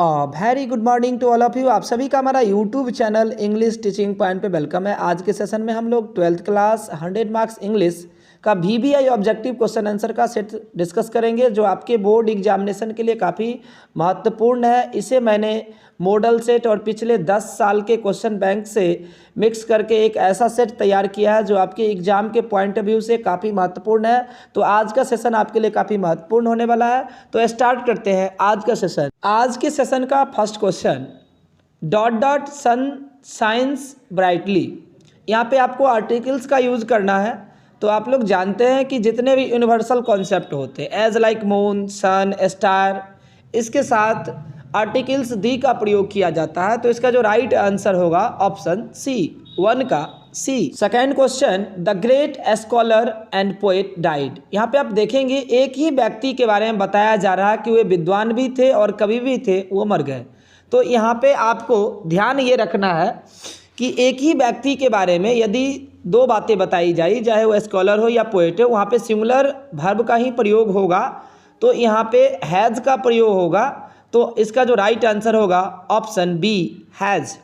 Very good morning to all of you. आप सभी का हमारा YouTube channel English teaching point पे वेलकम है। आज के सेशन में हम लोग 12th क्लास 100 मार्क्स इंग्लिश का VBI ऑब्जेक्टिव क्वेश्चन आंसर का सेट डिस्कस करेंगे, जो आपके बोर्ड एग्जामिनेशन के लिए काफ़ी महत्वपूर्ण है। इसे मैंने मॉडल सेट और पिछले 10 साल के क्वेश्चन बैंक से मिक्स करके एक ऐसा सेट तैयार किया है जो आपके एग्जाम के पॉइंट ऑफ व्यू से काफ़ी महत्वपूर्ण है। तो आज का सेशन आपके लिए काफ़ी महत्वपूर्ण होने वाला है। तो स्टार्ट करते हैं आज का सेशन। आज के सेशन का first question, dot dot sun shines brightly. यहाँ पे आपको आर्टिकल्स का यूज़ करना है। तो आप लोग जानते हैं कि जितने भी यूनिवर्सल कॉन्सेप्ट होते हैं, एज लाइक मून, सन, स्टार, इसके साथ आर्टिकल्स दी का प्रयोग किया जाता है। तो इसका जो राइट आंसर होगा ऑप्शन सी, 1 का C. Second question, the great scholar and poet died. यहाँ पे आप देखेंगे एक ही व्यक्ति के बारे में बताया जा रहा है कि वे विद्वान भी थे और कवि भी थे, वो मर गए। तो यहाँ पे आपको ध्यान ये रखना है कि एक ही व्यक्ति के बारे में यदि दो बातें बताई जाए, चाहे वो स्कॉलर हो या पोएट हो, वहाँ पे सिंगुलर वर्ब का ही प्रयोग होगा। तो यहाँ पे हैज़ का प्रयोग होगा। तो इसका जो राइट आंसर होगा option B, has.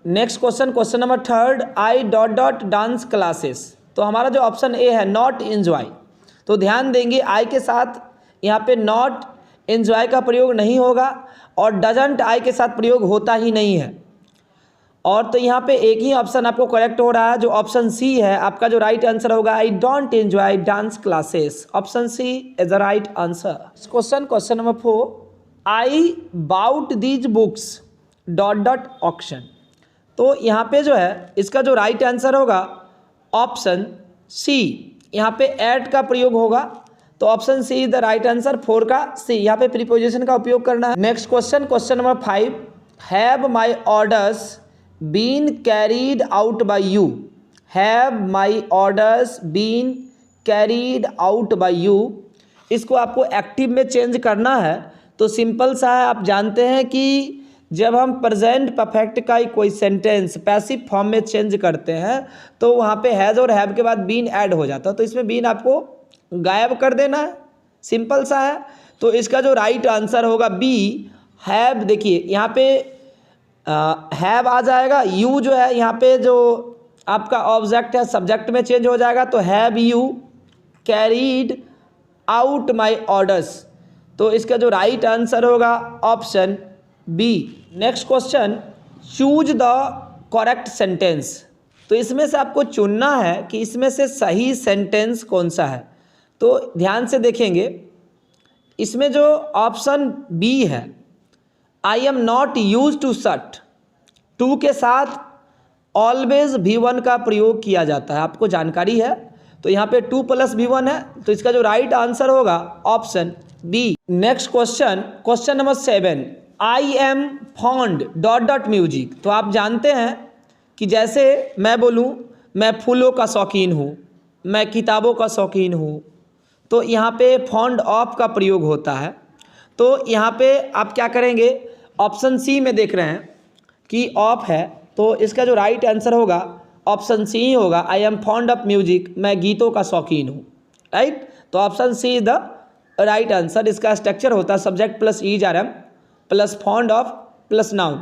Next question, question number third, I dot dot dance classes. तो हमारा जो ऑप्शन ए है नॉट एंजॉय। तो ध्यान देंगे आई के साथ यहाँ पे नॉट एंजॉय का प्रयोग नहीं होगा और डजंट आई के साथ प्रयोग होता ही नहीं है। और तो यहाँ पे एक ही ऑप्शन आपको करेक्ट हो रहा है, जो ऑप्शन सी है। आपका जो राइट आंसर होगा I don't enjoy dance classes. Option C is the right answer. Question number 4, I bought these books dot dot auction. तो यहाँ पे जो है इसका जो राइट आंसर होगा ऑप्शन सी। यहाँ पे एट का प्रयोग होगा। तो option C is the right answer, 4 का सी। यहाँ पे प्रीपोजिशन का उपयोग करना है। Next question, question number 5, have my orders been carried out by you. Have my orders been carried out by you, इसको आपको एक्टिव में चेंज करना है। तो सिंपल सा है, आप जानते हैं कि जब हम प्रेजेंट परफेक्ट का कोई सेंटेंस पैसिव फॉर्म में चेंज करते हैं तो वहाँ पे हैज़ और हैव के बाद बीन ऐड हो जाता है। तो इसमें बीन आपको गायब कर देना है, सिंपल सा है। तो इसका जो राइट आंसर होगा बी, हैव। देखिए यहाँ पे हैव आ जाएगा, यू जो है यहाँ पे जो आपका ऑब्जेक्ट है सब्जेक्ट में चेंज हो जाएगा। तो have you carried out my orders. तो इसका जो राइट आंसर होगा option B. Next question, choose the correct sentence. तो इसमें से आपको चुनना है कि इसमें से सही सेंटेंस कौन सा है। तो ध्यान से देखेंगे, इसमें जो ऑप्शन बी है, I am not use to shut, to के साथ ऑलवेज V1 का प्रयोग किया जाता है, आपको जानकारी है। तो यहाँ पे 2 + V1 है। तो इसका जो राइट आंसर होगा option B. Next question, question number 7, I am fond dot dot music. तो आप जानते हैं कि जैसे मैं बोलूँ मैं फूलों का शौकीन हूँ, मैं किताबों का शौकीन हूँ, तो यहाँ पे फॉन्ड ऑफ का प्रयोग होता है। तो यहाँ पे आप क्या करेंगे, ऑप्शन सी में देख रहे हैं कि ऑफ है। तो इसका जो राइट आंसर होगा ऑप्शन सी ही होगा, I am fond of music, मैं गीतों का शौकीन हूँ, राइट। तो option C is the right answer. इसका स्ट्रक्चर होता है subject plus ER plus fond of plus noun.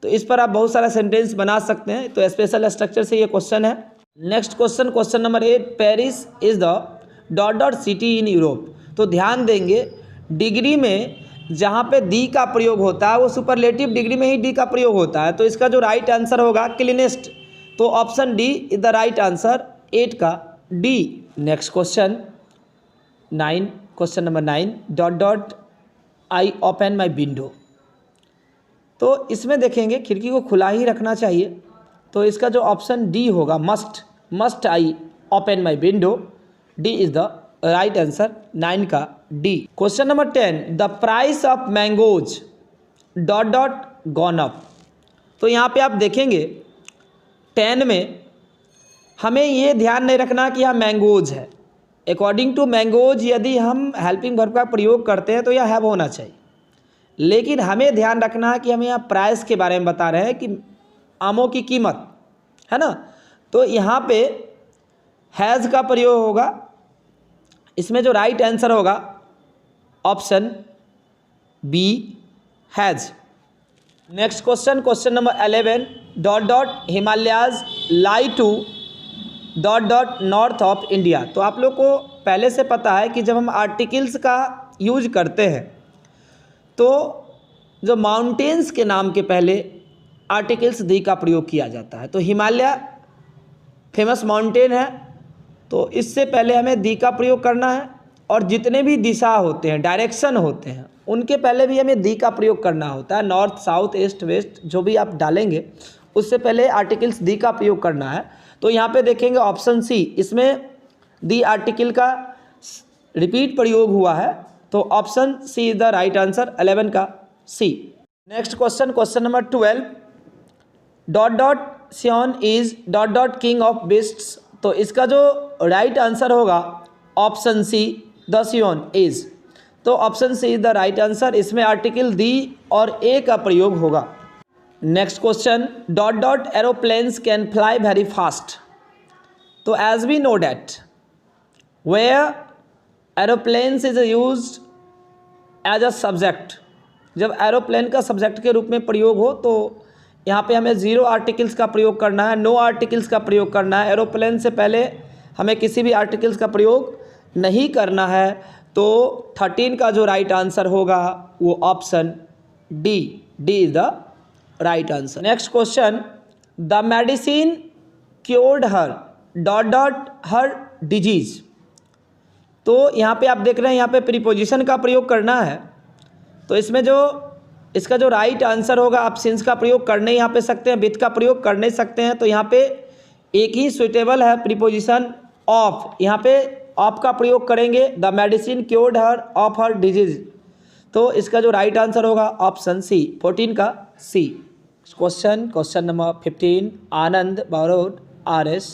तो इस पर आप बहुत सारा सेंटेंस बना सकते हैं। तो स्पेशल स्ट्रक्चर से ये क्वेश्चन है। Next question, question number 8, Paris is the dot dot city in Europe. तो ध्यान देंगे डिग्री में जहाँ पे दी का प्रयोग होता है वो सुपरलेटिव डिग्री में ही डी का प्रयोग होता है। तो इसका जो राइट आंसर होगा क्लीनेस्ट। तो option D is the right answer, 8 का D. Next question 9, question number 9, dot dot I open my window. तो इसमें देखेंगे खिड़की को खुला ही रखना चाहिए। तो इसका जो ऑप्शन डी होगा must I open my window, D is the right answer, 9 का D. Question number 10, the price of mangoes dot dot gone up. तो यहाँ पे आप देखेंगे 10 में हमें ये ध्यान नहीं रखना कि यहाँ मैंगोज है। अकॉर्डिंग टू मैंगोज यदि हम हेल्पिंग वर्ब का प्रयोग करते हैं तो यह हैव होना चाहिए। लेकिन हमें ध्यान रखना है कि हम यहाँ प्राइस के बारे में बता रहे हैं कि आमों की कीमत है ना। तो यहाँ पे हैज़ का प्रयोग होगा। इसमें जो राइट आंसर होगा option B, has. Next question, question number 11, dot dot Himalayas lie to dot dot north of India. तो आप लोग को पहले से पता है कि जब हम आर्टिकल्स का यूज करते हैं तो जो माउंटेन्स के नाम के पहले आर्टिकल्स दी का प्रयोग किया जाता है। तो हिमालय फेमस माउंटेन है, तो इससे पहले हमें दी का प्रयोग करना है, और जितने भी दिशा होते हैं, डायरेक्शन होते हैं, उनके पहले भी हमें दी का प्रयोग करना होता है। नॉर्थ, साउथ, ईस्ट, वेस्ट जो भी आप डालेंगे उससे पहले आर्टिकल्स दी का प्रयोग करना है। तो यहाँ पे देखेंगे ऑप्शन सी, इसमें दी आर्टिकल का रिपीट प्रयोग हुआ है, तो option C is the right answer, 11 का C. Next question, question number 12, dot dot lion is dot dot king of beasts. तो इसका जो राइट आंसर होगा option C, the lion is. तो option C is the right answer, इसमें article the और a का प्रयोग होगा। Next question, dot dot aeroplanes can fly very fast. तो as we know that where aeroplanes is used as a subject, जब aeroplane का subject के रूप में प्रयोग हो तो यहाँ पे हमें 0 आर्टिकल्स का प्रयोग करना है, नो आर्टिकल्स का प्रयोग करना है। एरोप्लेन से पहले हमें किसी भी आर्टिकल्स का प्रयोग नहीं करना है। तो 13 का जो राइट आंसर होगा वो option D, D is the right answer. Next question, the medicine cured her dot dot her disease. तो यहाँ पे आप देख रहे हैं, यहाँ पे प्रीपोजिशन का प्रयोग करना है, तो इसमें जो इसका जो राइट आंसर होगा, आप सिंस का प्रयोग कर नहीं यहाँ पे सकते हैं, विथ का प्रयोग कर नहीं सकते हैं। तो यहाँ पे एक ही सुइटेबल है, प्रीपोजिशन ऑफ, यहाँ पे ऑफ का प्रयोग करेंगे। The medicine cured her of her disease, तो इसका जो राइट आंसर होगा ऑप्शन सी, 14 का C. Question, question number 15, Anand borrowed RS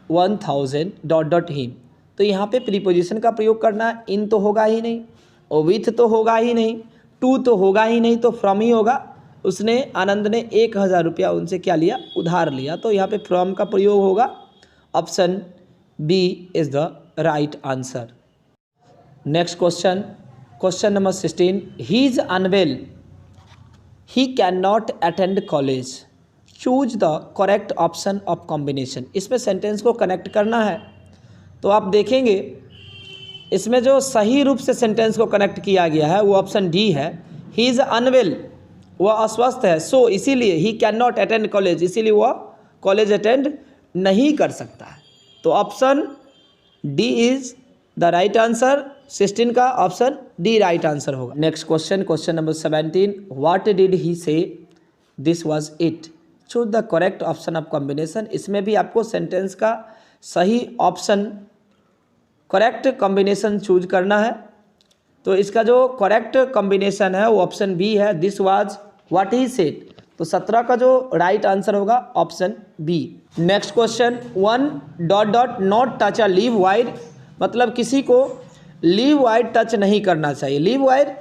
1000 dot dot him. तो यहाँ पे प्रीपोजिशन का प्रयोग करना है, इन तो होगा ही नहीं, और विथ तो होगा ही नहीं, टू तो होगा ही नहीं, तो फ्रॉम ही होगा। उसने, आनंद ने 1000 रुपया उनसे क्या लिया, उधार लिया, तो यहाँ पे फ्रॉम का प्रयोग होगा। Option B is the right answer. Next question, question number 16, he is unwell, he can not attend college, choose the correct option of combination. इसमें सेंटेंस को कनेक्ट करना है, तो आप देखेंगे इसमें जो सही रूप से सेंटेंस को कनेक्ट किया गया है वो ऑप्शन डी है। ही इज़ अनवेल, वह अस्वस्थ है, सो इसीलिए he can not attend college, इसीलिए वह कॉलेज अटेंड नहीं कर सकता है। तो option D is the right answer, 16 का ऑप्शन डी राइट आंसर होगा। Next question, question number 17, what did he say, this was it, choose the correct option of combination. इसमें भी आपको सेंटेंस का सही ऑप्शन, करेक्ट कॉम्बिनेशन चूज करना है। तो इसका जो करेक्ट कॉम्बिनेशन है वो ऑप्शन बी है, this was what he said. तो 17 का जो राइट आंसर होगा option B. Next question, 1 dot dot not touch a live wire, मतलब किसी को लीव वायर टच नहीं करना चाहिए। लीव वायर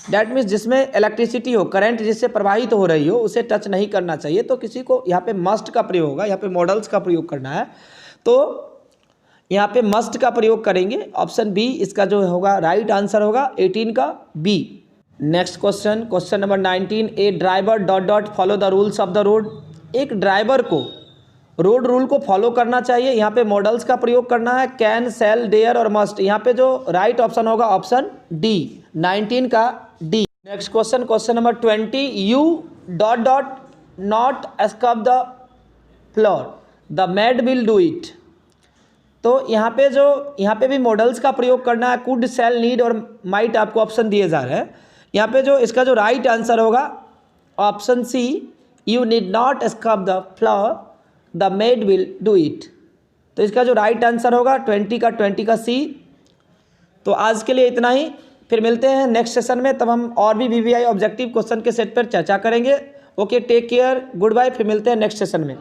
डैट मीन्स जिसमें इलेक्ट्रिसिटी हो, करंट जिससे प्रवाहित हो रही हो, उसे टच नहीं करना चाहिए। तो किसी को यहाँ पे मस्ट का प्रयोग होगा, यहाँ पे मॉडल्स का प्रयोग करना है, तो यहाँ पे मस्ट का प्रयोग करेंगे। ऑप्शन बी इसका जो होगा राइट आंसर होगा, 18 का B. Next question, question number 19, a driver dot dot follow the rules of the road. एक ड्राइवर को रोड रूल को फॉलो करना चाहिए। यहाँ पे मॉडल्स का प्रयोग करना है, कैन, शैल, डेयर और मस्ट। यहाँ पे जो राइट ऑप्शन होगा ऑप्शन डी, 19 का D. Next question, question number 20, you dot dot not escape the floor, the maid will do it. तो यहाँ पे भी मॉडल्स का प्रयोग करना है, कुड, शैल, नीड और माइट आपको ऑप्शन दिए जा रहे हैं। यहाँ पे जो इसका जो राइट आंसर होगा option C, you need not escape the floor, the maid will do it. तो इसका जो राइट आंसर होगा 20 का सी। तो आज के लिए इतना ही, फिर मिलते हैं नेक्स्ट सेशन में, तब हम और भी VVI ऑब्जेक्टिव क्वेश्चन के सेट पर चर्चा करेंगे। Okay, take care, goodbye, फिर मिलते हैं नेक्स्ट सेशन में।